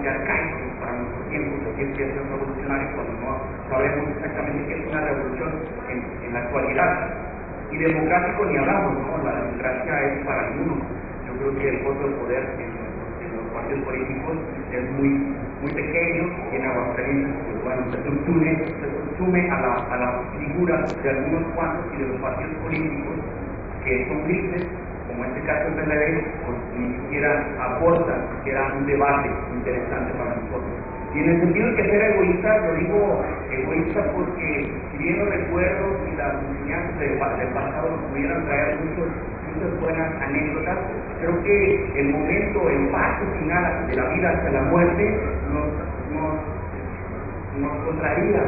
bastante arcaicos para nuestro tiempo, que es revolucionario cuando no sabemos exactamente qué es una revolución en la actualidad. Y democrático ni hablamos, ¿no? La democracia es para ninguno. Yo creo que el voto de poder en los partidos políticos es muy pequeño y en Aguascalientes, pues bueno, se subsume a la figura de algunos cuantos y de los partidos políticos que son grises, como en este caso el PLD, pues ni siquiera aportan siquiera un debate interesante para nosotros. Y en el sentido de que ser egoísta, lo digo egoísta porque si bien los recuerdos y las enseñanzas del pasado nos pudieran traer muchas buenas anécdotas, creo que el momento, el paso final de la vida hacia la muerte nos contraría.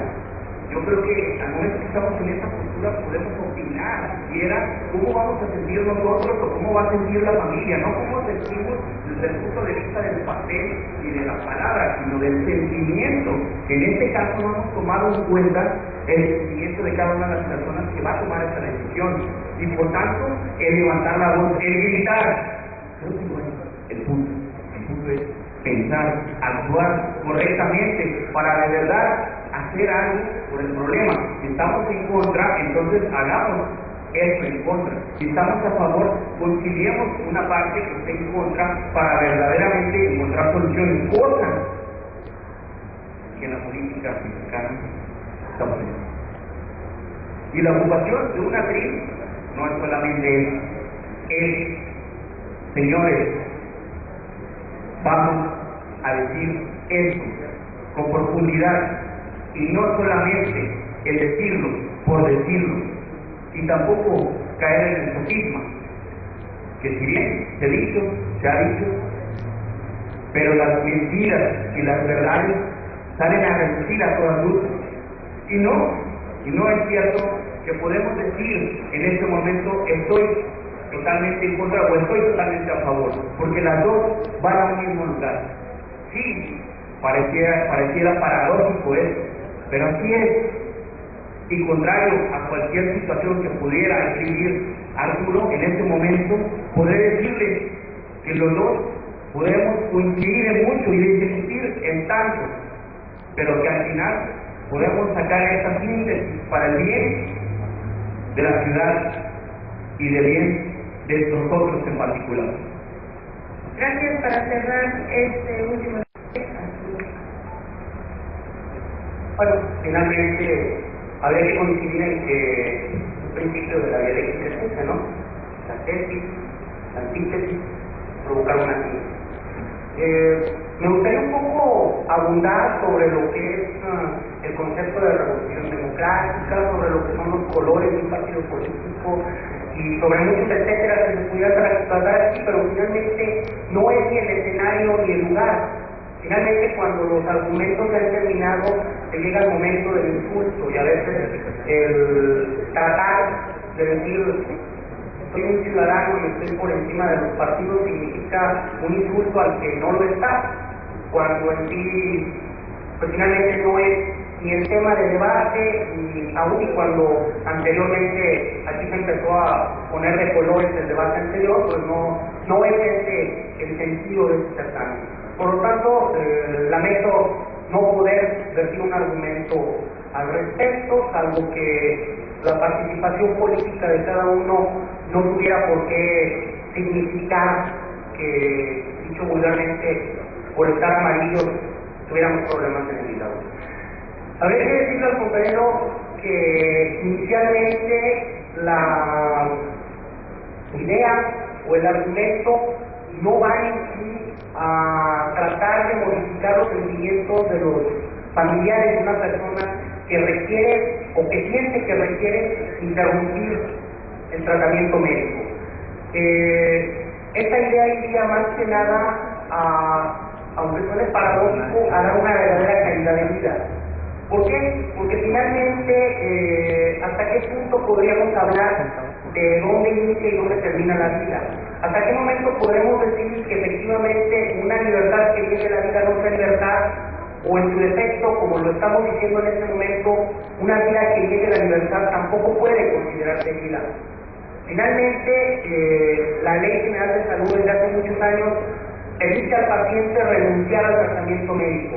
Yo creo que al momento que estamos en esa postura podemos opinar siquiera cómo vamos a sentir nosotros o cómo va a sentir la familia, no cómo sentimos desde el punto de vista del papel y de las palabras, sino del sentimiento. En este caso no hemos tomado en cuenta el sentimiento de cada una de las personas que va a tomar esa decisión y por tanto el levantar la voz, el gritar. Creo que bueno, el punto es pensar, actuar correctamente para de verdad hacer algo por el problema. Si estamos en contra, entonces hagamos eso en contra. Si estamos a favor, conciliemos una parte que esté en contra para verdaderamente encontrar soluciones. Cosas que en la política mexicana estamos haciendo. Y la ocupación de una tribu no es solamente eso. Es, señores, vamos a decir esto con profundidad y no solamente el decirlo por decirlo y tampoco caer en el sofisma que si bien se ha dicho, pero las mentiras y las verdades salen a reducir a toda luz y no es cierto que podemos decir en este momento estoy totalmente en contra o estoy totalmente a favor, porque las dos van a un mismo lugar. Sí, pareciera paradójico eso, pero así es. Y contrario a cualquier situación que pudiera escribir Arturo, en este momento podré decirle que los dos podemos coincidir en mucho y discutir en tanto, pero que al final podemos sacar esta síntesis para el bien de la ciudad y del bien de nosotros en particular. Gracias. Para cerrar este último. Bueno, finalmente habría que coincidir en que el principio de la dialéctica es ese, ¿no? La tesis, la antítesis, provocar una síntesis. Me gustaría un poco abundar sobre lo que es el concepto de revolución democrática, sobre lo que son los colores de un partido político y sobre muchos etcétera que se pudiera tratar aquí, pero finalmente no es ni el escenario ni el lugar. Finalmente, cuando los argumentos se han terminado, se llega al momento del insulto y a veces el tratar de decir soy un ciudadano y estoy por encima de los partidos significa un insulto al que no lo está, cuando en sí, pues finalmente no es ni el tema de debate, ni aún y cuando anteriormente aquí se empezó a poner de colores el debate anterior, pues no es ese el sentido de este certamen. Por lo tanto, lamento no poder decir un argumento al respecto, salvo que la participación política de cada uno no tuviera por qué significar que, dicho vulgarmente, por estar amarillos tuviéramos problemas en el hígado. Habría que decirle al compañero que inicialmente la idea o el argumento no va en sí a tratar de modificar los sentimientos de los familiares de una persona que requiere o que siente que requiere interrumpir el tratamiento médico. Esta idea iría más que nada aunque suene paradójico, a dar una verdadera calidad de vida. ¿Por qué? Porque finalmente, ¿hasta qué punto podríamos hablar de dónde inicia y dónde termina la vida? ¿Hasta qué momento podremos decir que efectivamente una libertad que viene la vida no sea libertad? O en su defecto, como lo estamos diciendo en este momento, una vida que llegue a la libertad tampoco puede considerarse vida. Finalmente, la Ley General de Salud desde hace muchos años permite al paciente renunciar al tratamiento médico.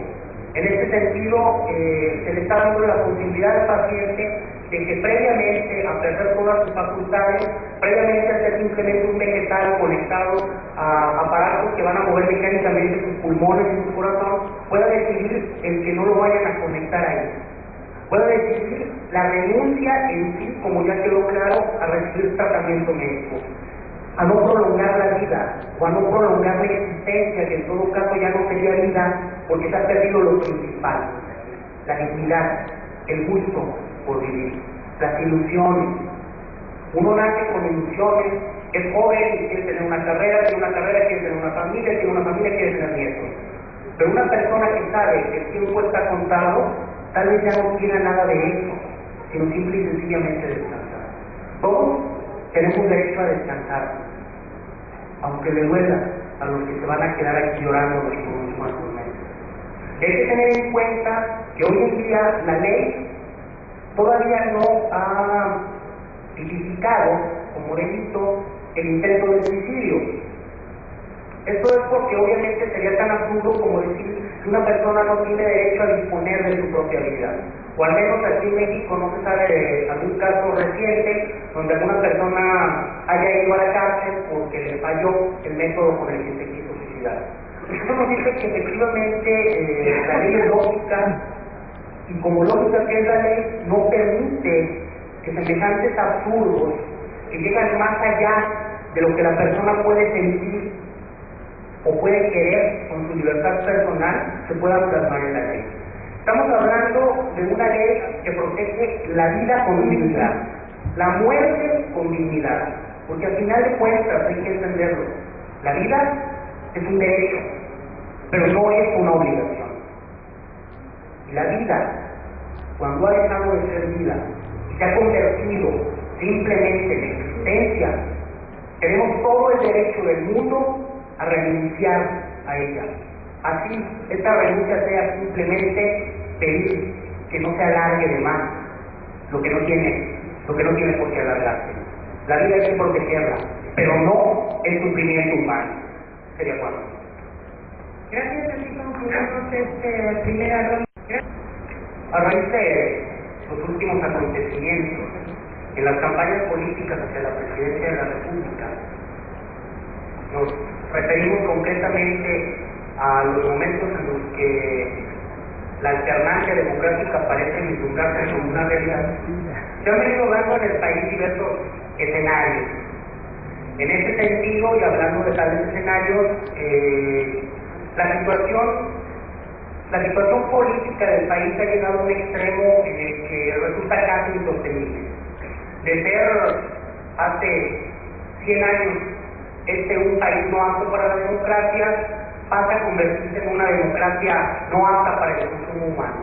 En este sentido, se le está dando la posibilidad al paciente de que previamente a perder todas sus facultades, previamente a ser simplemente un vegetal conectado a aparatos que van a mover mecánicamente sus pulmones y su corazón, pueda decidir el que no lo vayan a conectar ahí. Pueda decidir la renuncia en sí, como ya quedó claro, a recibir tratamiento médico, a no prolongar la vida o a no prolongar la existencia, que en todo caso ya no sería vida porque se ha perdido lo principal, la dignidad, el gusto por vivir, las ilusiones. Uno nace con ilusiones, es joven y quiere tener una carrera, quiere tener una familia, quiere tener nietos. Pero una persona que sabe que el tiempo está contado, tal vez ya no quiera nada de eso, sino simple y sencillamente descansar. Todos tenemos derecho a descansar, aunque le duela a los que se van a quedar aquí llorando los próximos meses. Hay que tener en cuenta que hoy en día la ley todavía no ha tipificado como delito el intento de suicidio. Esto es porque obviamente sería tan absurdo como decir que una persona no tiene derecho a disponer de su propia vida. O al menos aquí en México no se sabe de algún caso reciente donde alguna persona haya ido a la cárcel porque le falló el método con el que se quiso suicidar. Esto nos dice que efectivamente la ley es lógica, y como lógica que es la ley, no permite que semejantes absurdos, que llegan más allá de lo que la persona puede sentir o puede querer con su libertad personal, se puedan plasmar en la ley. Estamos hablando de una ley que protege la vida con dignidad, la muerte con dignidad, porque al final de cuentas hay que entenderlo. La vida es un derecho, pero no es una obligación. Y la vida, cuando ha dejado de ser vida y se ha convertido simplemente en existencia, tenemos todo el derecho del mundo a renunciar a ella. Así, esta renuncia sea simplemente pedir que no se alargue de más lo que no tiene por qué alargarse. La vida hay que protegerla, pero no el sufrimiento humano. ¿Sería acuerdo? Gracias, así concluimos primera ronda. A raíz de los últimos acontecimientos en las campañas políticas hacia la presidencia de la República, nos referimos concretamente a los momentos en los que la alternancia democrática parece vislumbrarse como una realidad. Se han venido dando en el país diversos escenarios. En ese sentido, y hablando de tales escenarios, la situación política del país ha llegado a un extremo en el que resulta casi insostenible. De ser hace 100 años un país no apto para la democracia, pasa a convertirse en una democracia no apta para el consumo humano.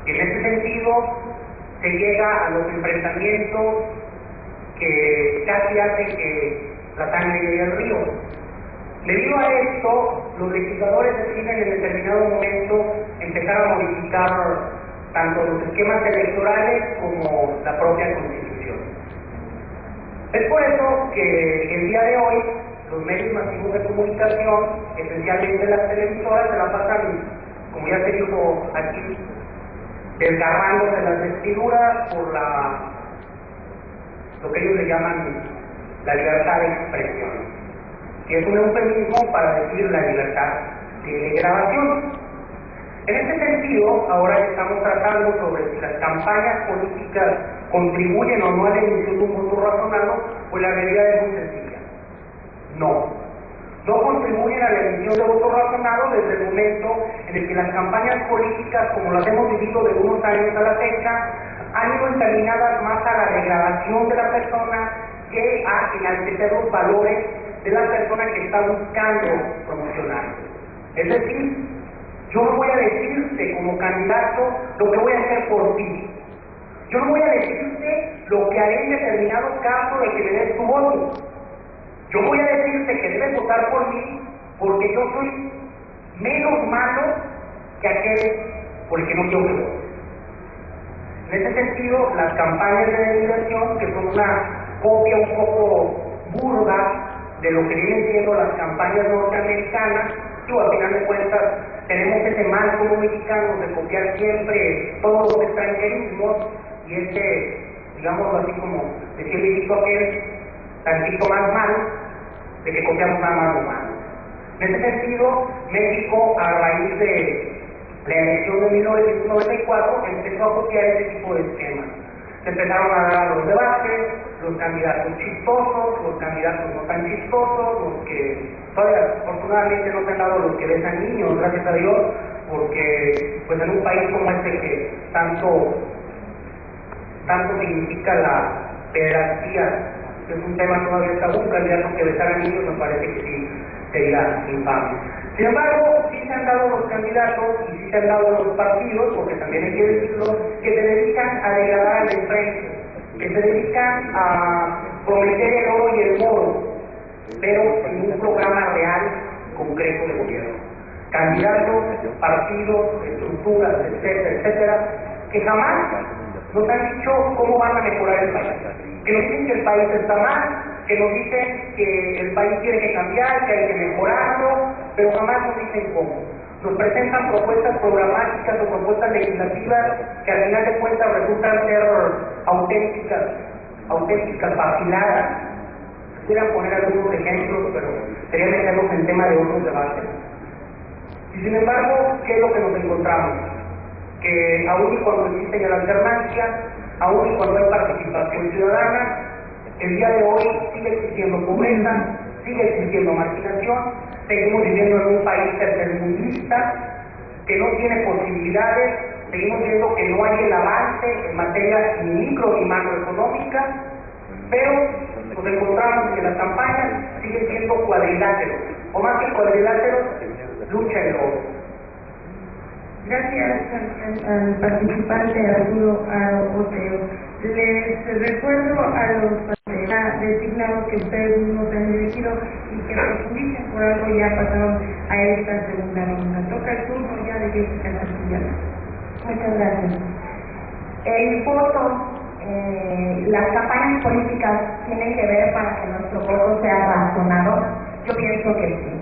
Y en ese sentido se llega a los enfrentamientos que casi hacen que la sangre llegue al río. Debido a esto, los legisladores deciden en determinado momento empezar a modificar tanto los esquemas electorales como la propia Constitución. Es por eso que el día de hoy los medios masivos de comunicación, esencialmente las televisoras, se la pasan, como ya se dijo aquí, desgarrándose las vestiduras por lo que ellos le llaman la libertad de expresión, que es un eufemismo para decir la libertad de grabación. En este sentido, ahora estamos tratando sobre si las campañas políticas contribuyen o no a la emisión de un voto razonado, pues la realidad es muy sencilla. No contribuyen a la emisión de voto razonado desde el momento en el que las campañas políticas, como las hemos vivido de unos años a la fecha, han ido encaminadas más a la degradación de la persona que a enaltecer los valores de la persona que está buscando promocionar. Es decir, yo no voy a decirte como candidato lo que voy a hacer por ti. Yo no voy a decirte lo que haré en determinado caso de que me des tu voto. Yo voy a decirte que debes votar por mí porque yo soy menos malo que aquel por el que no quiero que vote. En ese sentido, las campañas de denigración, que son una copia un poco burda de lo que vienen siendo las campañas norteamericanas. Digo, al final de cuentas tenemos ese mal como mexicanos de copiar siempre todo lo que extranjerismos y digámoslo así como decía el viejito aquel, tantito más malo, de que copiamos nada más lo malo. En ese sentido, México, a raíz de la elección de 1994, empezó a copiar ese tipo de esquemas. Se empezaron a dar los debates, los candidatos chistosos, los candidatos no tan chistosos, los que todavía afortunadamente no se han dado los que besan niños, gracias a Dios, porque pues en un país como este que tanto significa la pederastía, que es un tema todavía tabú, un candidato que besara niños, me parece que sí sería infame. Sin embargo, sí se han dado los candidatos y sí se han dado los partidos, porque también hay que decirlo, que se dedican a degradar al enfrente, que se dedican a prometer el oro y el moro, pero sin un programa real concreto de gobierno. Candidatos, partidos, estructuras, etcétera, etcétera, que jamás nos han dicho cómo van a mejorar el país, que nos dicen que el país está mal, que nos dicen que el país tiene que cambiar, que hay que mejorarlo, pero jamás nos dicen cómo. Nos presentan propuestas programáticas o propuestas legislativas que al final de cuentas resultan ser auténticas vaciladas. Quisiera poner algunos ejemplos, pero sería meternos en tema de otros debates. Y sin embargo, ¿qué es lo que nos encontramos? Que aún y cuando existen la alternancia, aún y cuando hay participación ciudadana, el día de hoy sigue existiendo pobreza, sigue existiendo marginación, seguimos viviendo en un país tercermundista que no tiene posibilidades, seguimos viendo que no hay el avance en materia ni micro ni macroeconómica, pero nos encontramos que las campañas siguen siendo cuadriláteros, o más que cuadriláteros, lucha en oro. Gracias al participante Arturo Oteo. Les recuerdo a los designados que ustedes mismos han elegido y que profundicen, por algo ya pasaron a esta segunda ronda. Toca el turno ya de Jessica Santillana. Muchas gracias. El voto, las campañas políticas tienen que ver para que nuestro voto sea razonado. Yo pienso que sí.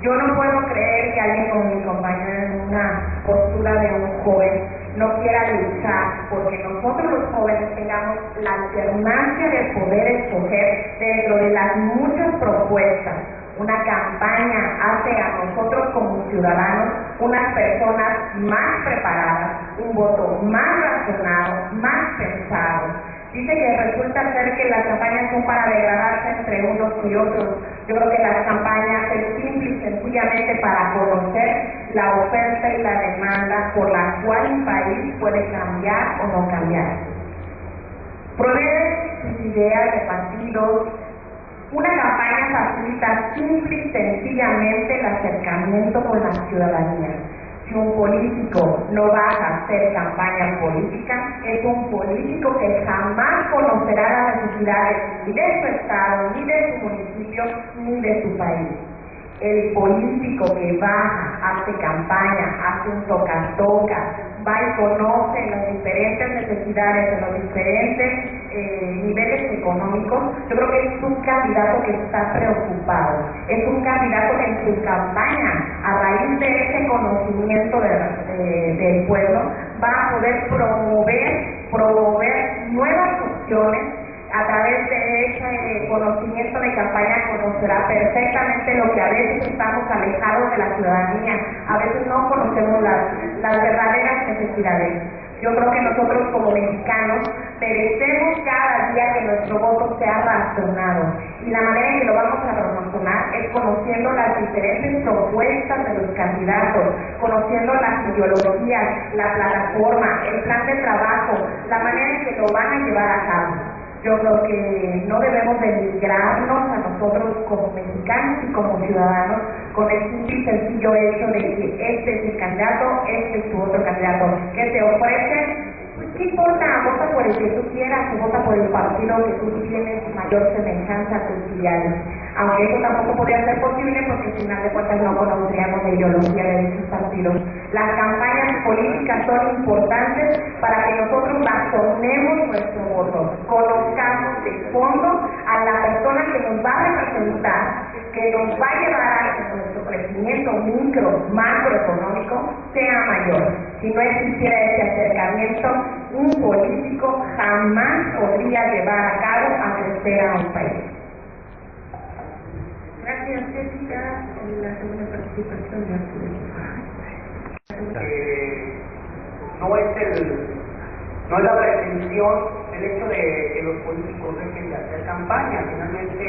Yo no puedo creer que alguien como mi compañero en una postura de un joven no quiera luchar porque nosotros los jóvenes tengamos la alternancia de poder escoger dentro de las muchas propuestas. Una campaña hace a nosotros como ciudadanos unas personas más preparadas, un voto más razonado, más pensado. Dice que resulta ser que las campañas son para degradarse entre unos y otros. Yo creo que las campañas es simple y sencillamente para conocer la oferta y la demanda por la cual un país puede cambiar o no cambiar. Prohibir sus ideas de partidos. Una campaña facilita simple y sencillamente el acercamiento con la ciudadanía. Si un político no va a hacer campaña política, es un político que jamás conocerá las necesidades ni de su estado, ni de su municipio, ni de su país. El político que baja, hace campaña, hace un toca-toca, va y conoce las diferentes necesidades de los diferentes niveles económicos, yo creo que es un candidato que está preocupado, es un candidato que en su campaña, a raíz de ese conocimiento del pueblo, va a poder promover nuevas opciones. A través de ese conocimiento de campaña conocerá perfectamente lo que a veces estamos alejados de la ciudadanía, a veces no conocemos las verdaderas necesidades. Yo creo que nosotros como mexicanos merecemos cada día que nuestro voto sea razonado, y la manera en que lo vamos a razonar es conociendo las diferentes propuestas de los candidatos, conociendo las ideologías, la plataforma, el plan de trabajo, la manera en que lo van a llevar a cabo. Yo creo que no debemos denigrarnos a nosotros como mexicanos y como ciudadanos con el simple y sencillo hecho de que este es el candidato, este es tu otro candidato, que te ofrece No importa, vota por el que tú quieras, o vota por el partido que tú tienes mayor semejanza a tus ideales. Aunque eso tampoco podría ser posible porque al final de cuentas no conoceríamos la ideología de dichos partidos. Las campañas políticas son importantes para que nosotros razonemos nuestro voto, conozcamos de fondo a la persona que nos va a representar, que nos va a llevar a que nuestro crecimiento micro, macroeconómico sea mayor. Si no existiera ese acercamiento, un político jamás podría llevar a cabo a crecer a un país. Gracias, Jessica. La segunda participación de Arturo. No es la pretensión el hecho de que los políticos dejen de hacer campaña. Finalmente,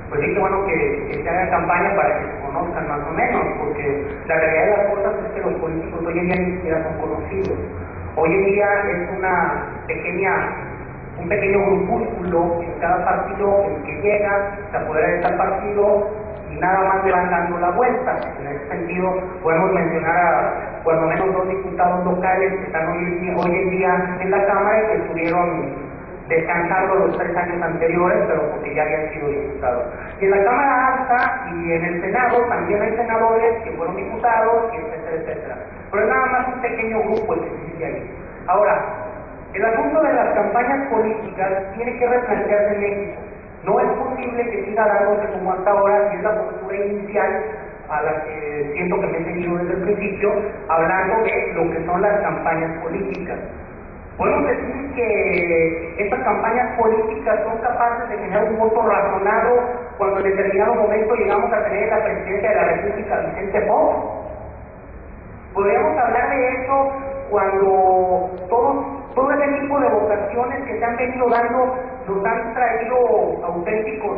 pues sí que bueno que se haga campaña para que se conozcan más o menos, porque la realidad de las cosas es que los políticos hoy en día ni siquiera son conocidos. Hoy en día es un pequeño grupúsculo en cada partido el que llega, se apodera de tal partido y nada más le van dando la vuelta. En ese sentido podemos mencionar a cuando menos 2 diputados locales que están hoy en día en la Cámara y que estuvieron descansando los 3 años anteriores, pero porque ya habían sido diputados. Y en la Cámara Alta y en el Senado también hay senadores que fueron diputados, y etcétera, etcétera. Pero es nada más un pequeño grupo el que existe ahí. Ahora, el asunto de las campañas políticas tiene que replantearse en México. No es posible que siga dándose como hasta ahora, y es la postura inicial a la que siento que me he seguido desde el principio, hablando de lo que son las campañas políticas. Podemos decir que estas campañas políticas son capaces de generar un voto razonado cuando en determinado momento llegamos a tener la presidencia de la República Vicente Fox. Podríamos hablar de eso cuando todo ese tipo de votaciones que se han venido dando nos han traído auténticos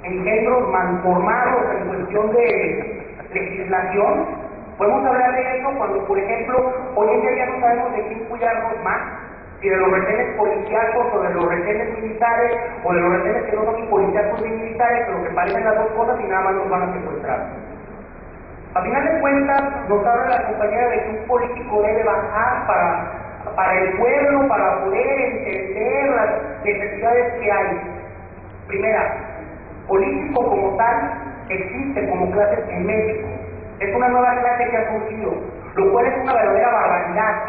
engendros malformados en cuestión de legislación. Podemos hablar de eso cuando, por ejemplo, hoy en día ya no sabemos de quién cuidarnos más, si de los retenes policíacos o de los retenes militares, o de los retenes que no son ni policíacos ni militares, pero que parecen las dos cosas y nada más nos van a secuestrar. A final de cuentas, nos habla la compañera de que un político debe bajar para el pueblo, para poder entender las necesidades que hay. Primera, político como tal existe como clase en México. Es una nueva clase que ha surgido, lo cual es una verdadera barbaridad.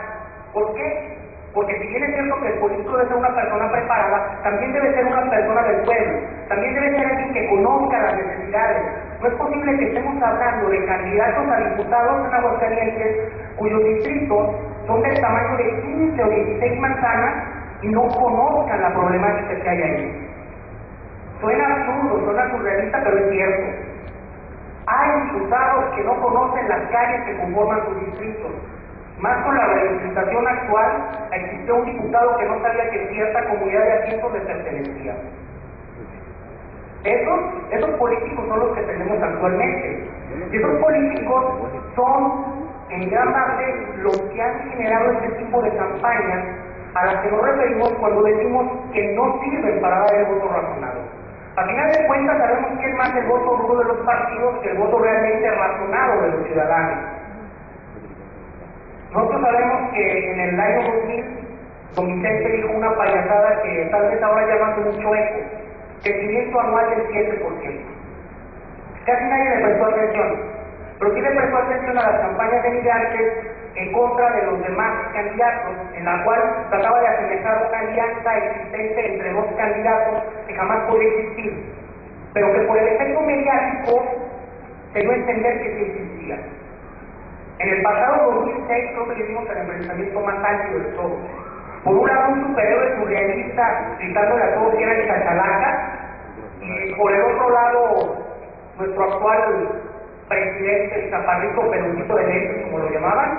¿Por qué? Porque si bien es cierto que el político debe ser una persona preparada, también debe ser una persona del pueblo, también debe ser alguien que conozca las necesidades. No es posible que estemos hablando de candidatos a diputados en Aguascalientes cuyos distritos son del tamaño de 15 o 16 manzanas y no conozcan la problemática que hay ahí. Suena absurdo, suena surrealista, pero es cierto. Hay diputados que no conocen las calles que conforman sus distritos. Más con la legislación actual, existió un diputado que no sabía que cierta comunidad de asientos le pertenecía. Esos políticos son los que tenemos actualmente. Y esos políticos son, en gran parte, los que han generado este tipo de campañas a las que nos referimos cuando decimos que no sirven para dar el voto razonado. A final de cuentas sabemos que es más el voto duro de los partidos que el voto realmente razonado de los ciudadanos. Nosotros sabemos que en el año 2000 don Vicente dijo una payasada que tal vez ahora llama con mucho eco, crecimiento anual del 7%. Casi nadie le prestó atención, pero sí le prestó atención a las campañas de migrantes en contra de los demás candidatos, en la cual trataba de asemejar una alianza existente entre dos candidatos que jamás podría existir, pero que por el efecto mediático se dio a entender que sí existía. En el pasado 2006 creo que vivimos el enfrentamiento más amplio de todos. Por un lado un superhéroe surrealista gritándole a todos que eran chachalacas, y por el otro lado nuestro actual presidente, el chaparrito peluquito de lentes, como lo llamaban,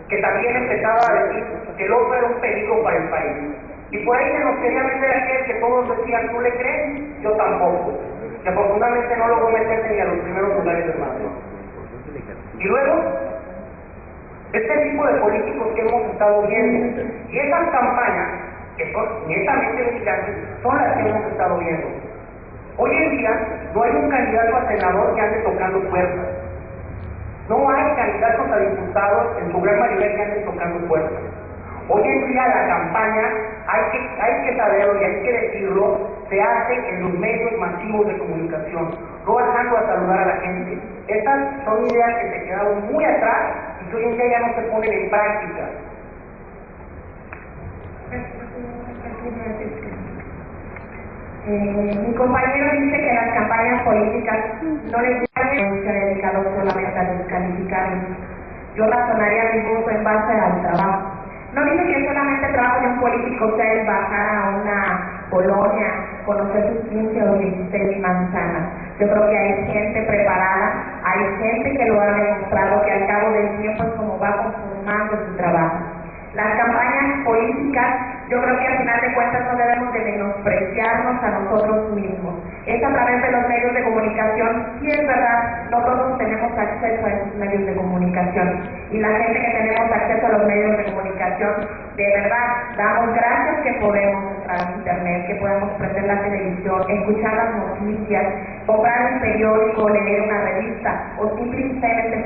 que también empezaba a decir que el otro era un peligro para el país. Y por ahí se nos quería meter aquel que todos decían, ¿tú le crees? Yo tampoco. Y afortunadamente no logró meterse ni a los primeros lugares del mando. Y luego, este tipo de políticos que hemos estado viendo, y esas campañas, que son netamente migrantes, son las que hemos estado viendo. Hoy en día no hay un candidato a senador que ande tocando puertas. No hay candidatos a diputados, en su gran mayoría, que anden tocando puertas. Hoy en día la campaña, hay que saberlo y hay que decirlo, se hace en los medios masivos de comunicación, no bajando a saludar a la gente. Estas son ideas que se quedaron muy atrás y que hoy en día ya no se ponen en práctica. Mi compañero dice que las campañas políticas no les gustaría ser dedicados solamente a descalificarlos. Yo razonaría mi voto en base al trabajo. No dice que solamente el trabajo de un político sea el bajar a una colonia, conocer sus 15 o 16 manzanas. Yo creo que hay gente preparada, hay gente que lo ha demostrado que al cabo del tiempo es como va conformando su trabajo. Las campañas políticas, yo creo que al final de cuentas no debemos de menospreciarnos a nosotros mismos. Es a través de los medios de comunicación, sí es verdad, no todos tenemos acceso a esos medios de comunicación. Y la gente que tenemos acceso a los medios de comunicación, de verdad, damos gracias que podemos entrar a internet, que podemos prender la televisión, escuchar las noticias, comprar un periódico, leer una revista, o simplemente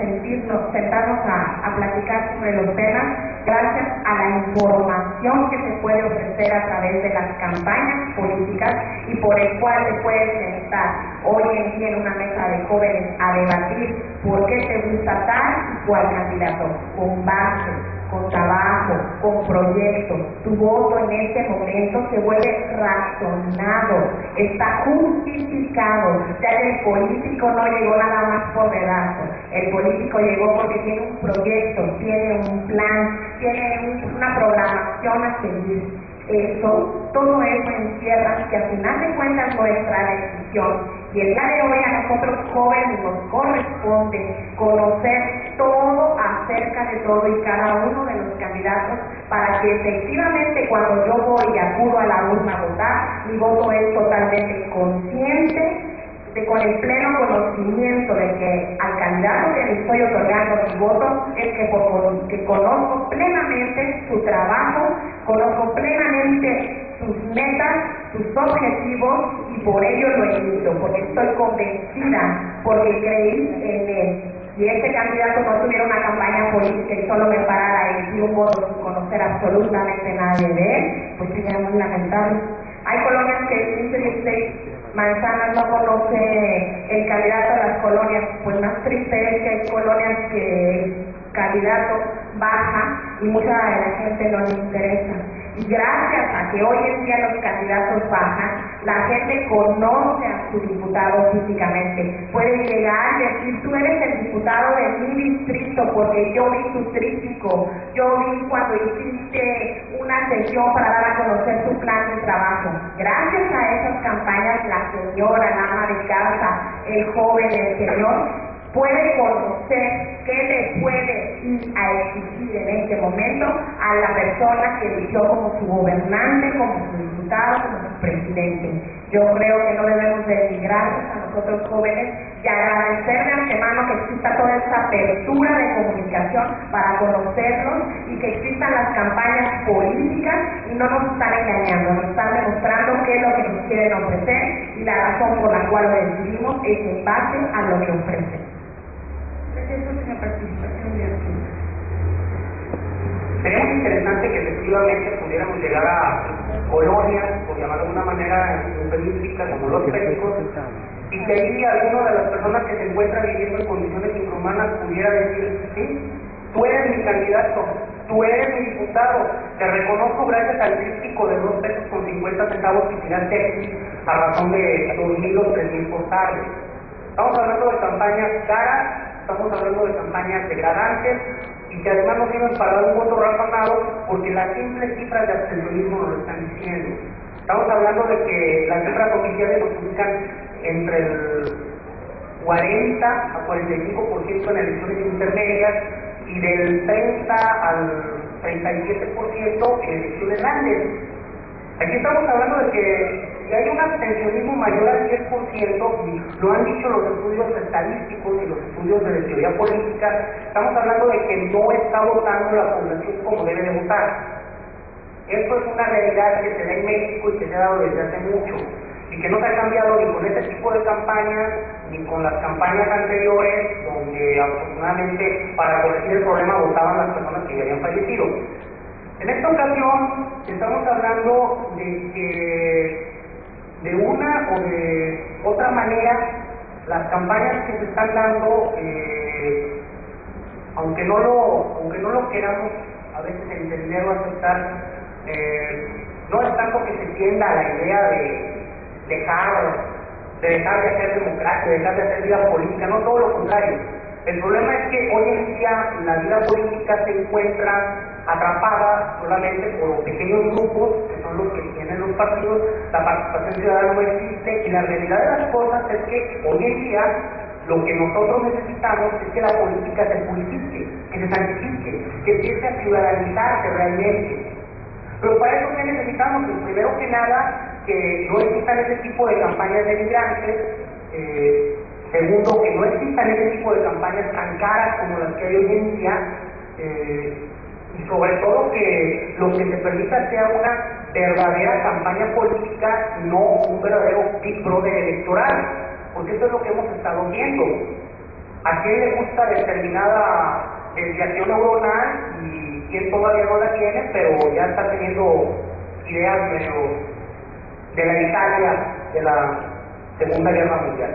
sentarnos a platicar sobre los temas, gracias a la información que se puede ofrecer a través de las campañas políticas y por el cual se puede sentar hoy en día en una mesa de jóvenes a debatir por qué te gusta tal y cual candidato, con base, con trabajo, con proyectos. Tu voto en este momento se vuelve razonado, está justificado. Ya el político no llegó nada más por dedazo, el político llegó porque tiene un proyecto, tiene un plan, tiene una programación a seguir. Todo eso encierra que al final de cuentas nuestra decisión, y el día de hoy a nosotros jóvenes nos corresponde conocer todo acerca de todo y cada uno de los candidatos para que efectivamente cuando yo voy y acudo a la urna a votar, mi voto es totalmente consciente, con el pleno conocimiento de que al candidato que le estoy otorgando mi voto es que conozco plenamente su trabajo, conozco plenamente sus metas, sus objetivos y por ello lo emito, porque estoy convencida, porque creí en él. Si este candidato no tuviera una campaña política y solo me parara a elegir un voto sin conocer absolutamente nada de él, pues sería muy lamentable. Hay colonias que 15, 16 manzanas no conoce el candidato a las colonias, pues más triste es que hay colonias que el candidato baja y mucha de la gente no le interesa. Y gracias a que hoy en día los candidatos bajan, la gente conoce a su diputado físicamente. Puede llegar y decir, tú eres el diputado de mi distrito porque yo vi tu tríptico, yo vi cuando hiciste una sesión para dar a conocer tu plan de trabajo. Gracias a esas campañas, la señora, la ama de casa, el joven, el señor, puede conocer qué le puede ir a exigir en este momento a la persona que eligió como su gobernante, como su diputado, como su presidente. Yo creo que no debemos denigrarnos a nosotros jóvenes y agradecer de antemano que exista toda esta apertura de comunicación para conocerlos y que existan las campañas políticas y no nos están engañando, nos están demostrando qué es lo que nos quieren ofrecer y la razón por la cual lo decidimos es en base a lo que ofrecen. Sería muy interesante que efectivamente pudiéramos llegar a colonias, por llamarlo de una manera eufemística, como los pericos, y que ahí alguna de las personas que se encuentran viviendo en condiciones infrahumanas pudiera decir, sí, tú eres mi candidato, tú eres mi diputado, te reconozco gracias al tríptico de 2 pesos con 50 centavos que tiraste a razón de 2,000 o 3,000 por tarde. Estamos hablando de campañas caras, estamos hablando de campañas degradantes y que además no sirven para dar un voto razonado porque las simples cifras de abstencionismo nos lo están diciendo. Estamos hablando de que las cifras oficiales nos ubican entre el 40 a 45% en elecciones intermedias y del 30 al 37% en elecciones grandes. Aquí estamos hablando de que si hay un abstencionismo mayor al 10%, y lo han dicho los estudios estadísticos y los estudios de teoría política, estamos hablando de que no está votando la población como debe de votar. Esto es una realidad que se da en México y que se ha dado desde hace mucho, y que no se ha cambiado ni con este tipo de campañas, ni con las campañas anteriores, donde afortunadamente para corregir el problema votaban las personas que ya habían fallecido. En esta ocasión estamos hablando de que de una o de otra manera las campañas que se están dando, aunque no lo queramos a veces entender o aceptar, no es tanto que se tienda a la idea de dejar de hacer democracia, de dejar de hacer vida política, no, todo lo contrario. El problema es que hoy en día la vida política se encuentra atrapada solamente por pequeños grupos, que son los que tienen los partidos, la participación ciudadana no existe, y la realidad de las cosas es que hoy en día lo que nosotros necesitamos es que la política se purifique, que se santifique, que empiece a ciudadanizarse realmente. Pero para eso, ¿qué necesitamos? Pues primero que nada, que no existan ese tipo de campañas de migrantes. Segundo, que no existan ese tipo de campañas tan caras como las que hay hoy en día. Y sobre todo que lo que se permita sea una verdadera campaña política, no un verdadero Big Brother electoral. Porque eso es lo que hemos estado viendo. ¿A quién le gusta determinada desviación neuronal y quién todavía no la tiene, pero ya está teniendo ideas de la Italia de la Segunda Guerra Mundial?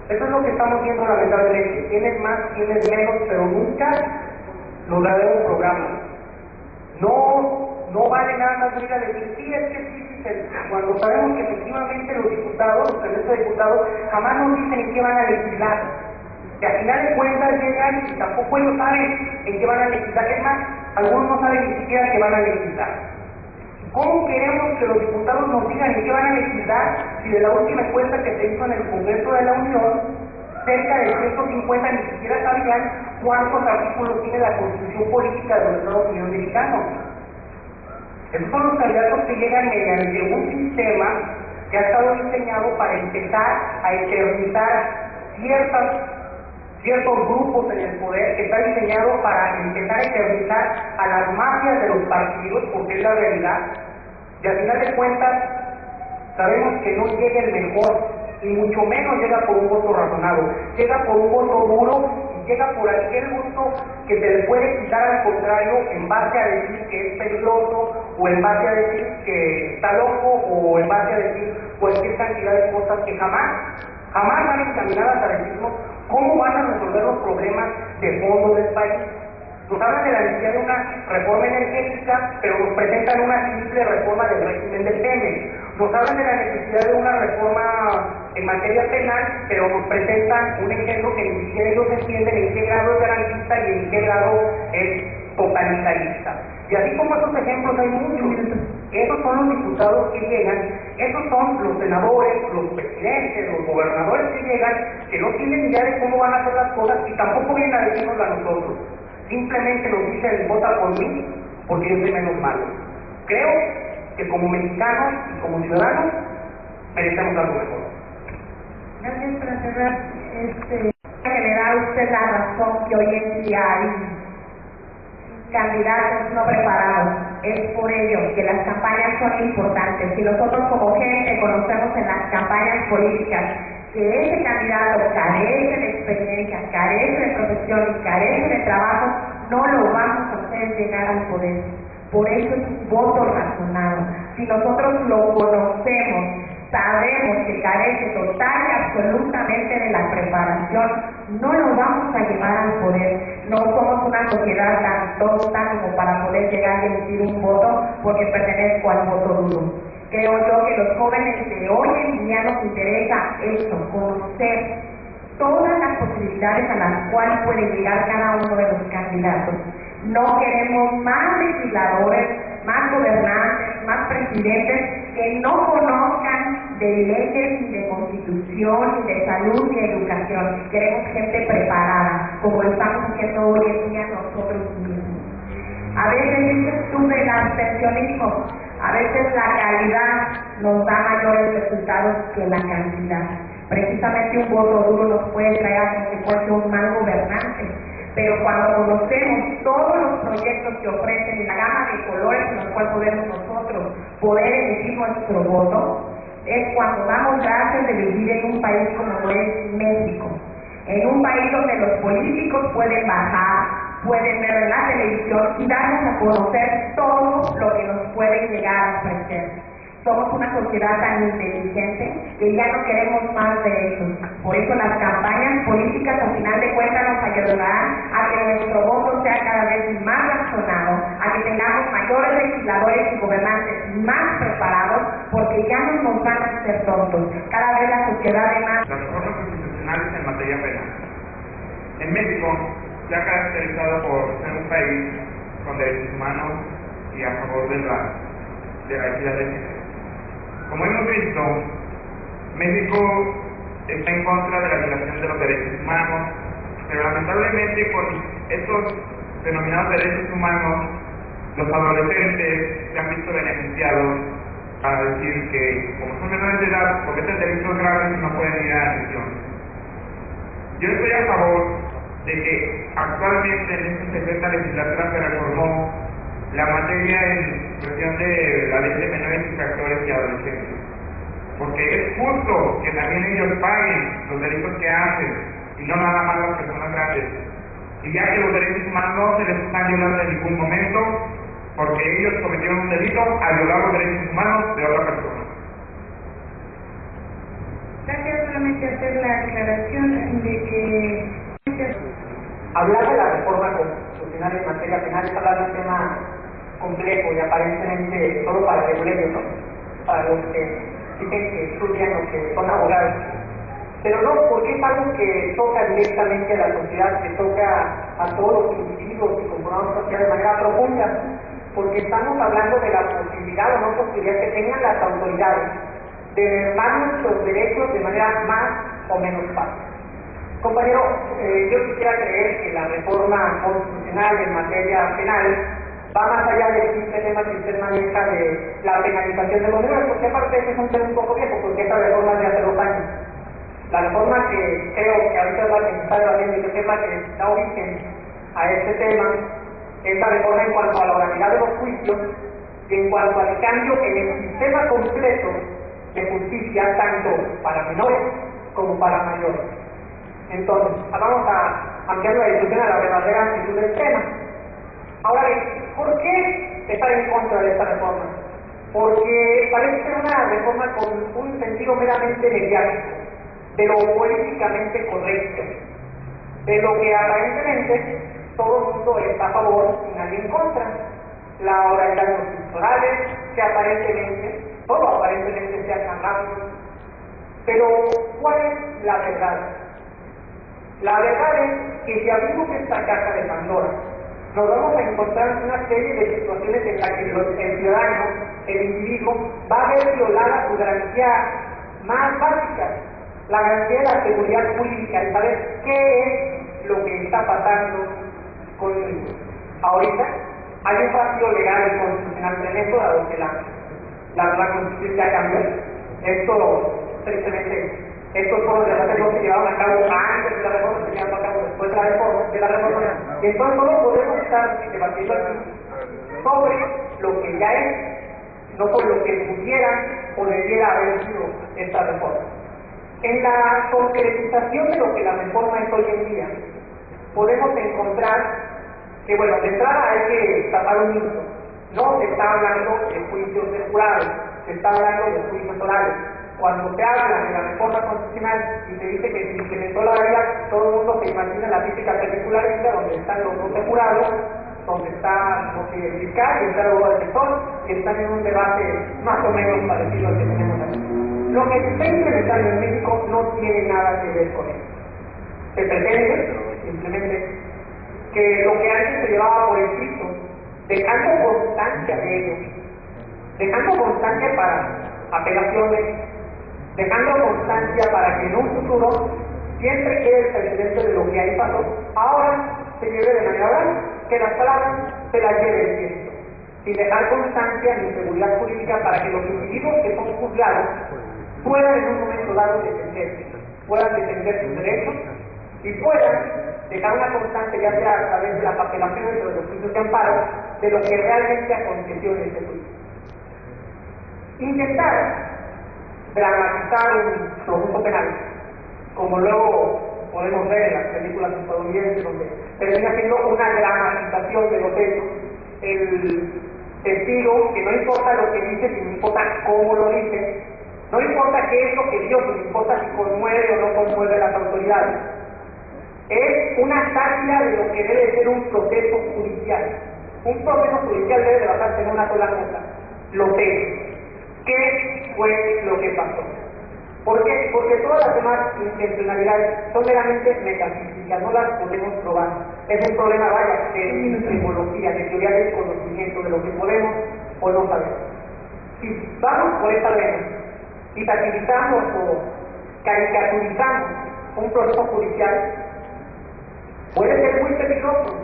Eso es lo que estamos viendo lamentablemente. Tienes más, tienes menos, pero nunca nos da de un programa. No vale nada más venir a decir, sí, es que sí, cuando sabemos que efectivamente los diputados, los candidatos a diputados, jamás nos dicen en qué van a legislar. Que al final de cuentas llegan y tampoco ellos saben en qué van a legislar. Es más, algunos no saben ni siquiera qué van a legislar. ¿Cómo queremos que los diputados nos digan en qué van a legislar si de la última encuesta que se hizo en el Congreso de la Unión, cerca de 150 ni siquiera sabían cuántos artículos tiene la Constitución Política de los Estados Unidos Mexicanos? Esos son los candidatos que llegan mediante un sistema que ha estado diseñado para empezar a eternizar ciertos grupos en el poder, que está diseñado para empezar a eternizar a las mafias de los partidos, porque es la realidad. Y al final de cuentas, sabemos que no llega el mejor, y mucho menos llega por un voto razonado, llega por un voto duro, y llega por aquel voto que se le puede quitar al contrario en base a decir que es peligroso, o en base a decir que está loco, o en base a decir cualquier cantidad de cosas que jamás van encaminadas a decirnos cómo van a resolver los problemas de fondo del país. Nos hablan de la necesidad de una reforma energética, pero nos presentan una simple reforma del régimen del Pemex. Nos hablan de la necesidad de una reforma en materia penal, pero nos presentan un ejemplo que ni siquiera ellos entienden en qué grado es garantista y en qué grado es totalitarista. Y así como esos ejemplos hay muchos. Esos son los diputados que llegan, esos son los senadores, los presidentes, los gobernadores que llegan, que no tienen idea de cómo van a hacer las cosas y tampoco vienen a decirnos a nosotros. Simplemente nos dicen, vota por mí, porque yo soy menos malo. Creo que como mexicanos y como ciudadanos merecemos algo mejor. Gracias. Para cerrar, generar usted la razón que hoy en día hay candidatos no preparados. Es por ello que las campañas son importantes. Si nosotros como gente conocemos en las campañas políticas que ese candidato carece de experiencia, carece de profesión y carece de trabajo, no lo vamos a hacer llegar al poder. Por eso es un voto razonado. Si nosotros lo conocemos, sabemos que carece total y absolutamente de la preparación, no lo vamos a llevar al poder. No somos una sociedad tan tonta como para poder llegar y emitir un voto porque pertenezco al voto duro. Creo yo que los jóvenes de hoy en día nos interesa eso, conocer todas las posibilidades a las cuales puede llegar cada uno de los candidatos. No queremos más legisladores, más gobernantes, más presidentes que no conozcan de leyes, ni de constitución, ni de salud, ni de educación. Queremos gente preparada, como lo estamos haciendo hoy en día nosotros mismos. A veces dices tú del abstencionismo, a veces la calidad nos da mayores resultados que la cantidad. Precisamente un voto duro nos puede traer a consecuencia un mal gobernante, pero cuando conocemos todos los proyectos que ofrecen y la gama de colores en los cuales podemos nosotros poder emitir nuestro voto, es cuando damos gracias de vivir en un país como lo es México, en un país donde los políticos pueden bajar, pueden ver en la televisión y darnos a conocer todo lo que nos pueden llegar a ofrecer. Somos una sociedad tan inteligente que ya no queremos más de ellos. Por eso las campañas políticas al final de cuentas nos ayudarán a que nuestro voto sea cada vez más razonado, a que tengamos mayores legisladores y gobernantes más preparados, porque ya no nos van a hacer tontos. Cada vez la sociedad es más... Las reformas constitucionales en materia penal. En México se ha caracterizado por ser un país con derechos humanos y a favor de la equidad de género. Como hemos visto, México está en contra de la violación de los derechos humanos, pero lamentablemente con estos denominados derechos humanos, los adolescentes se han visto beneficiados para decir que, como son menores de edad, cometen delitos graves y no pueden ir a la prisión. Yo estoy a favor de que actualmente en esta 60 legislatura se reformó la materia en cuestión de la ley de menores infractores y adolescentes, porque es justo que también ellos paguen los delitos que hacen y no nada más las personas grandes, y ya que los derechos humanos no se les están violando en ningún momento, porque ellos cometieron un delito al violar los derechos humanos de otra persona. Gracias, solamente hacer la aclaración de que hablar de la reforma constitucional en materia penal es hablar de un tema complejo y aparentemente solo para reguleros, ¿no? Para los que dicen que estudian o que son abogados. Pero no, porque es algo que toca directamente a la sociedad, que toca a todos los individuos que conformamos la sociedad de manera profunda, porque estamos hablando de la posibilidad o no posibilidad que tengan las autoridades de mermar nuestros derechos de manera más o menos fácil. Compañero, yo quisiera creer que la reforma constitucional en materia penal va más allá del simple tema que usted maneja de la penalización de los menores, porque aparte ese es un tema un poco viejo, porque esta reforma es de hace 2 años. La reforma que creo que ahorita es la que se está debatiendo y que tema que da origen a este tema es la reforma en cuanto a la oralidad de los juicios y en cuanto al cambio en el sistema completo de justicia, tanto para menores como para mayores. Entonces, vamos a ampliar la discusión a la verdadera actitud del tema. Ahora bien, ¿por qué estar en contra de esta reforma? Porque parece ser una reforma con un sentido meramente mediático, de lo políticamente correcto, de lo que aparentemente todo el mundo está a favor y nadie en contra. La oralidad de los electorales, que aparentemente, todo aparentemente sea tan rápido. Pero, ¿cuál es la verdad? La verdad es que si abrimos esta caja de Pandora, nos vamos a encontrar una serie de situaciones en las que el ciudadano, el individuo, va a ver violada su garantía más básica, la garantía de la seguridad jurídica, de saber qué es lo que está pasando conmigo. Ahorita hay un vacío legal y constitucional tremendo, dado que la Constitución ya cambió. Esto, tristemente, estos fueron debates no se llevaron a cabo antes de la reforma, se llevaron a cabo después de la reforma. Y entonces no podemos estar debatiendo aquí sobre lo que ya es, no por lo que pudiera o debiera haber sido esta reforma. En la concretización de lo que la reforma es hoy en día, podemos encontrar que, bueno, de entrada hay que tapar un mito. No se está hablando de juicios de jurados, se está hablando de juicios orales. Cuando se habla de la reforma constitucional y se dice que se implementó la realidad, todo el mundo se imagina la típica película esta donde están los 12 jurados, donde está el fiscal y está el abogado defensor, y están en un debate más o menos parecido al que tenemos aquí. Lo que se está implementando en México no tiene nada que ver con eso. Se pretende, simplemente, que lo que antes se llevaba por escrito, dejando constancia de ello, dejando constancia para apelaciones, dejando constancia para que en un futuro siempre quede el precedente de lo que ahí pasó, ahora se lleve de manera oral, que las palabras se las lleve el viento, sin dejar constancia ni seguridad jurídica para que los individuos que son juzgados puedan en un momento dado defenderse, puedan defender sus derechos y puedan dejar una constancia, ya sea a través de las apelaciones o de los juicios de amparo, de lo que realmente aconteció en este juicio. Intentar dramatizar un proceso penal, como luego podemos ver en las películas estadounidenses, donde termina siendo una dramatización de los hechos. El testigo, que no importa lo que dice, sino importa cómo lo dice, no importa qué es lo que vio, sino importa si conmueve o no conmueve a las autoridades. Es una sátira de lo que debe ser un proceso judicial. Un proceso judicial debe de basarse en una sola cosa: los hechos. ¿Qué fue lo que pasó? ¿Por qué? Porque todas las demás intencionalidades son meramente metafísicas, no las podemos probar. Es un problema, vaya, de epistemología, de teoría del conocimiento, de lo que podemos o no sabemos. Si vamos por esta vena y satirizamos o caricaturizamos un proceso judicial, puede ser muy peligroso,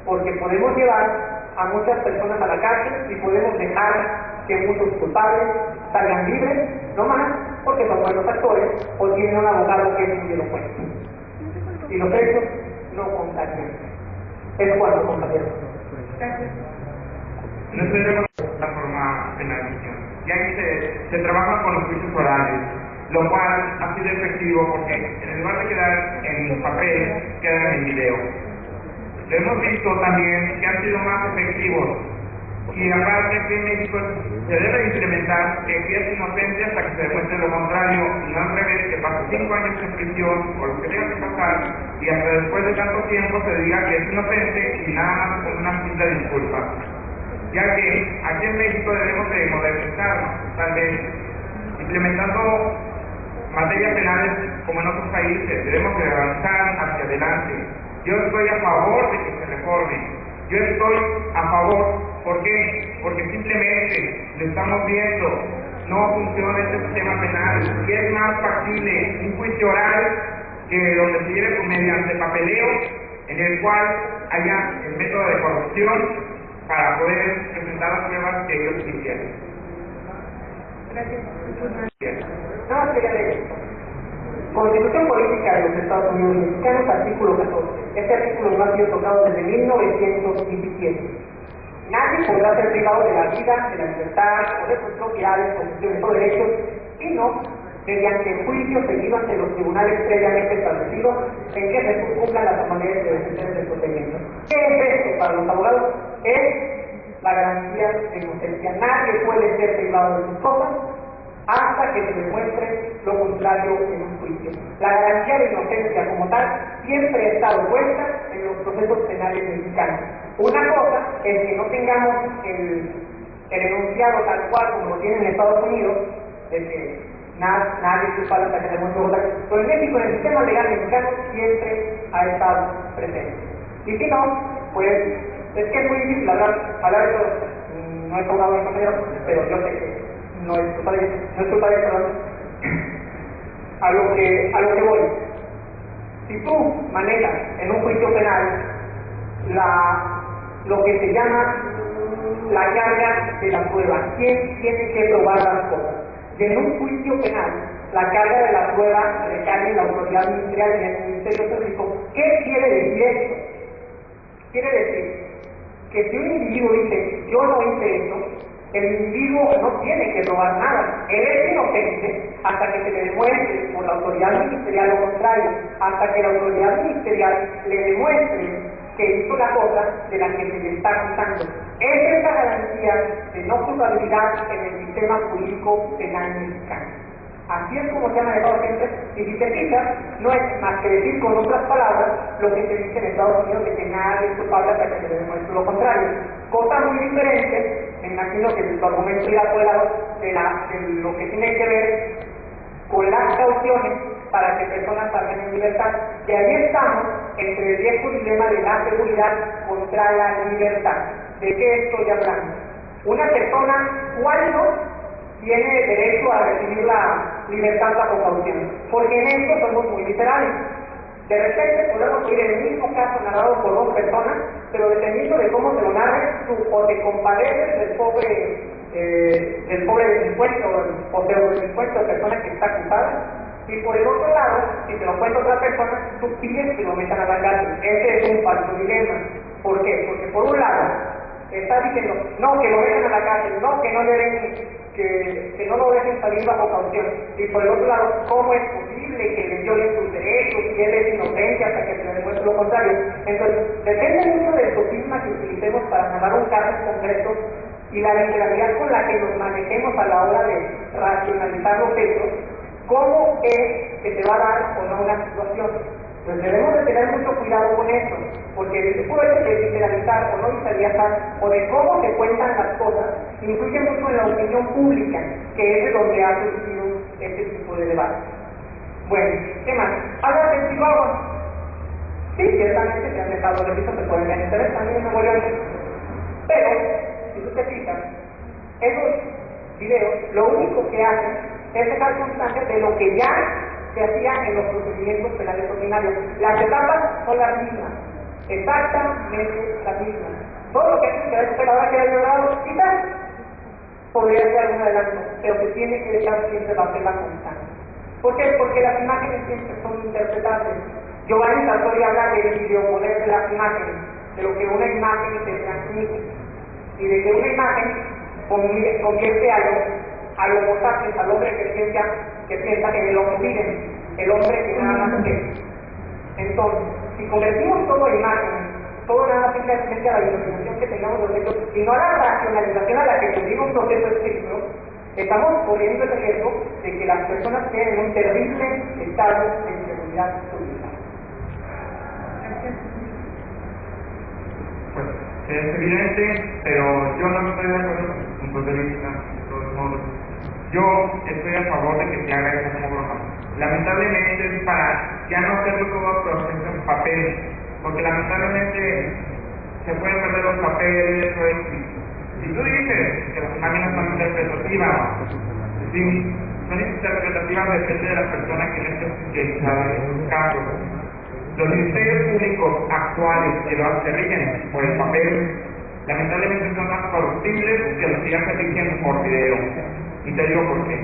porque podemos llevar a muchas personas a la cárcel y podemos dejar que muchos culpables salgan libres, no más porque son buenos actores o tienen un abogado que es muy elocuente. Y los hechos no contagian. Es cuando contagian. No se debe la forma penalización, ya que se trabaja con los juicios orales, lo cual ha sido efectivo porque en lugar de quedar en papel, quedan en video. Lo hemos visto también que han sido más efectivos. Y aparte aquí en México se debe implementar que si es inocente hasta que se demuestre lo contrario, y no al revés, que pase 5 años en prisión o lo que tenga que pasar, y hasta después de tanto tiempo se diga que es inocente y nada más con una simple disculpa. Ya que aquí en México debemos de modernizarnos, tal vez implementando materias penales como en otros países, debemos de avanzar hacia adelante. Yo estoy a favor de que se reforme, yo estoy a favor. ¿Por qué? Porque simplemente lo estamos viendo, no funciona este sistema penal y es más factible un juicio oral que donde se lleve mediante papeleo, en el cual haya el método de corrupción para poder presentar las pruebas que ellos quisieran. Gracias. No, fíjate. Constitución Política de los Estados Unidos Mexicanos, artículo 14. Este artículo no ha sido tocado desde 1917. Nadie podrá ser privado de la vida, de la libertad o de sus propiedades, posesiones o derechos, sino mediante juicios seguidos ante los tribunales previamente establecidos en que se cumplan las maneras de defender del procedimiento. ¿Qué es esto para los abogados? Es la garantía de inocencia. Nadie puede ser privado de sus cosas hasta que se demuestre lo contrario en un juicio. La garantía de inocencia como tal siempre ha estado puesta en los procesos penales mexicanos. Una cosa es que no tengamos el enunciado tal cual como lo tienen en Estados Unidos, de que nadie es culpable hasta que se demuestre lo contrario. Pero en México, en el sistema legal mexicano, siempre ha estado presente. Y si no, pues es que es muy difícil hablar de eso. No he cobrado mi compañero, pero yo sé que no es culpa de perdón. A lo que voy. Si tú manejas en un juicio penal lo que se llama la carga de la prueba, ¿quién tiene que probar las cosas? Y en un juicio penal, la carga de la prueba recae en la autoridad ministerial y en el Ministerio Público. ¿Qué quiere decir esto? Quiere decir que si un individuo dice, yo no hice esto, el individuo no tiene que probar nada. Él es inocente hasta que se le demuestre por la autoridad ministerial lo contrario, hasta que la autoridad ministerial le demuestre que hizo la cosa de la que se le está acusando. Esa es la garantía de no culpabilidad en el sistema jurídico penal mexicano. Así es como se ha manejado siempre, y si te fijas, no es más que decir con otras palabras lo que se dice en Estados Unidos de que nadie es culpable hasta que se le demuestre lo contrario. Cosa muy diferente, me imagino que tu argumento irá por el lado de lo que tiene que ver con las cauciones para que personas salgan en libertad. Y ahí estamos entre el viejo dilema de la seguridad contra la libertad. ¿De qué estoy hablando? Una persona, ¿cuándo tiene derecho a recibir la libertad bajo caución? Porque en esto somos muy literales. De repente podemos oír el mismo caso narrado por dos personas, pero dependiendo de cómo se lo narre, tú o te compadeces del pobre delincuente o pseudo-delincuente o persona que está acusada, y por el otro lado, si te lo cuenta otra persona, tú pides que lo metan a la cárcel. Ese es un falso dilema. ¿Por qué? Porque por un lado, está diciendo, no, que lo dejen en la cárcel, no, que no le den, que no lo dejen salir bajo caución. Y por el otro lado, ¿cómo es posible que le violen sus derechos y él es inocente hasta que se le demuestre lo contrario? Entonces, depende mucho del sofisma que utilicemos para narrar un caso concreto y la literalidad con la que nos manejemos a la hora de racionalizar los hechos, cómo es que se va a dar o no una situación. Pues debemos de tener mucho cuidado con esto, porque el tipo de literalizar o no literalizar, o de cómo se cuentan las cosas, influye mucho en la opinión pública, que es de donde ha surgido este tipo de debate. Bueno, ¿qué más? Habla de Chihuahua. Sí, ciertamente se han dejado registros que pueden tener interés también en Nuevo León. Pero, si tú te fijas, esos videos lo único que hacen es dejar constancia de lo que ya se hacía en los procedimientos penales ordinarios. Las etapas son las mismas, exactamente las mismas. Todo lo que hace que la ahora queda violado, quizás podría ser algún adelanto, pero que tiene que dejar siempre la pena constante. ¿Por qué? Porque las imágenes siempre son interpretables. Giovanni Sartori habla del videopoder de las imágenes, de lo que una imagen se transmite, y de que una imagen convierte a los votantes, al hombre que piensa en el hombre, el hombre que nada más ve. Entonces, si convertimos todo en imágenes, todo nada más simplemente a la visualización que tengamos los hechos y no a la racionalización a la que tuvimos un proceso escrito, estamos corriendo el riesgo de que las personas estén en un terrible estado de inseguridad pública. Pues es evidente, pero yo no estoy de acuerdo con sus puntos de vista, de todos modos. Yo estoy a favor de que se haga esa forma. Lamentablemente es para ya no hacerlo todo proceso en papel, porque lamentablemente se pueden perder los papeles. Si tú dices que las imágenes son interpretativas, sí, son interpretativas depende de la persona que esté especializada en esos casos. Los ministerios públicos actuales que rigen por el papel, lamentablemente son más corruptibles que los que ya se rigen por video. Y te digo por qué.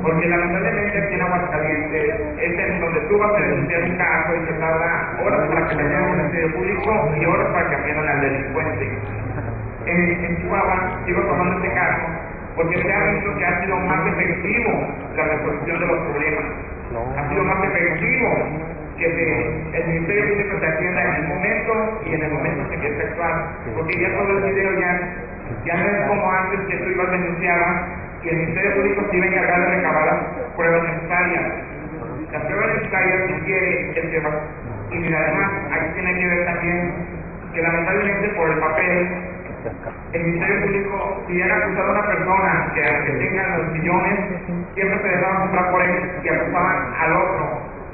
Porque lamentablemente aquí en Aguascalientes es en donde tú vas a denunciar un caso y se tarda horas para que te lleven al ministerio público y horas para que aprendan al delincuente. En Chihuahua, sigo tomando este caso, porque se ha visto que ha sido más efectivo la resolución de los problemas. Ha sido más efectivo que el Ministerio Público se atienda en el momento y en el momento que empiece a actuar. Porque ya todo el video ya no es como antes que tú ibas a denunciar y el Ministerio Público se iba a encargar de recabar las pruebas necesarias. Las pruebas necesarias que quiere el que va. Y además, ahí tiene que ver también que lamentablemente por el papel, el Ministerio Público, si era acusado a una persona que aunque tenga los millones, siempre se dejaban comprar por él y acusaban al otro,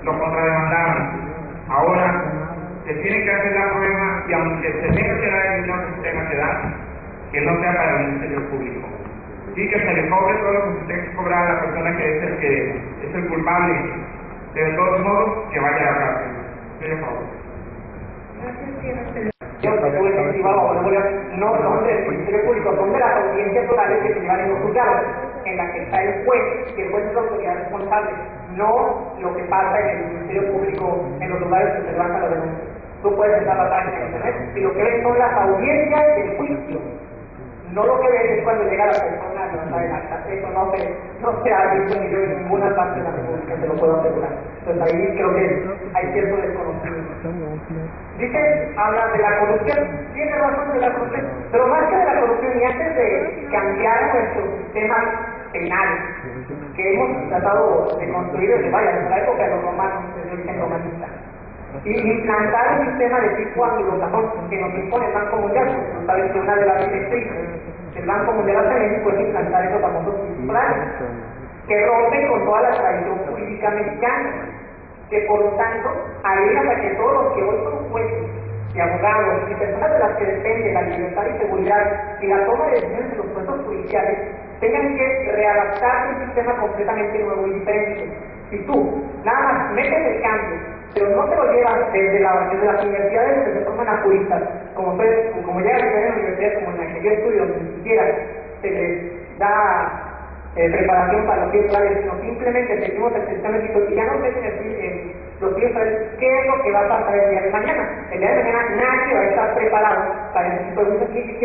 lo contrademandaban. Ahora, se tiene que hacer la prueba y aunque se tenga que dar el dinero que se tenga que dar, que no sea para el Ministerio Público. Sí, que se le cobre todo lo que se tenga que cobrar a la persona que es el culpable. De todos modos, que vaya a la cárcel. Estoy a favor. Yo que estuve incentivado a no son del Ministerio Público, son de las audiencias totales que se llevan en los juzgados, en la que está el juez, que el juez es la autoridad responsable, no lo que pasa en el Ministerio Público, en los lugares que se levanta la denuncia. Tú puedes entrar a la página de internet y lo que ves son las audiencias del juicio. No lo que ves es cuando llega la persona a levantar el acta. Eso no se ha visto en ninguna parte de la República, te lo puedo asegurar. Entonces ahí creo que hay cierto desconocimiento. Dice, habla de la corrupción, tiene razón de la corrupción, pero más que de la corrupción, y antes de cambiar nuestro sistema penal, que hemos tratado de construir desde la época de los romanos, desde el origen romanista, y implantar un sistema de tipo anglosajón que nos impone el Banco Mundial, porque no sabes que una de las directrices del Banco Mundial hacia México es implantar esos famosos planes, que rompen con toda la tradición jurídica mexicana, que por lo tanto ayudan a que todos los que hoy son jueces y abogados y personas de las que depende la libertad y seguridad y la toma de decisiones de los procesos judiciales tengan que readaptar un sistema completamente nuevo y diferente. Si tú nada más metes el cambio, pero no te lo llevas desde las universidades donde se forman a juristas, como ya en las universidades como en la que yo estudio, donde ni siquiera se les da preparación para los días claves, sino simplemente seguimos el sistema médico y ya no sé los días claves qué es lo que va a pasar el día de mañana. El día de mañana nadie va a estar preparado para el tipo de cosas que